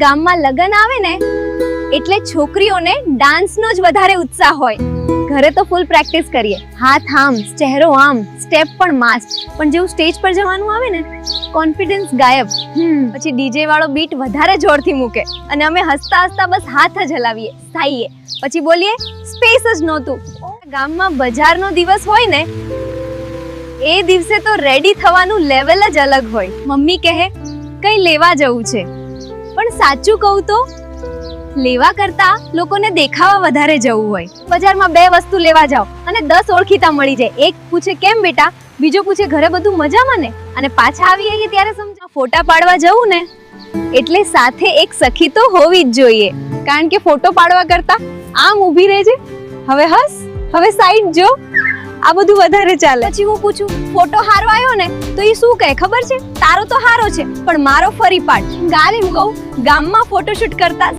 ગામમાં લગન આવે ને એટલે છોકરીઓને ડાન્સનો જ વધારે ઉત્સાહ હોય. ઘરે તો ફૂલ પ્રેક્ટિસ કરીએ, હાથ આમ, ચહેરો આમ, સ્ટેપ પણ માસ્ટ. પણ જેવું સ્ટેજ પર જવાનું આવે ને, કોન્ફિડન્સ ગાયબ. પછી ડીજે વાળો બીટ વધારે જોરથી મૂકે અને અમે હસતા હસતા બસ હાથ જ હલાવીએ, સાઈએ. પછી બોલીએ સ્પેસ જ નહોતું. ગામમાં બજારનો દિવસ હોય ને, એ દિવસે તો રેડી થવાનું લેવલ જ અલગ હોય. મમ્મી કહે કઈ લેવા જવું છે, પણ સાચું કહું તો લેવા કરતા લોકોને દેખાવા વધારે જવું હોય. બજારમાં 2 વસ્તુ લેવા જાઓ અને 10 ઓળખીતા મળી જાય. એક પૂછે કેમ બેટા, બીજો પૂછે ઘરે બધું મજામાં ને, અને પાછા આવી આવીએ ત્યારે સમજા ફોટા પાડવા જવું ને એટલે સાથે એક સખી તો હોવી જ જોઈએ. કારણ કે ફોટો પાડવા કરતા આમ ઊભી રહેજે, હવે હસ, હવે સાઈડ જો, આ બધું વધારે ચાલે. પછી હું પૂછું ફોટો હારો આવ્યો ને તો એ શું કહે ખબર છે? તારો તો હારો છે પણ મારો ફરી પાડ. ગાલી કહું ગામમાં ફોટોશૂટ કરતા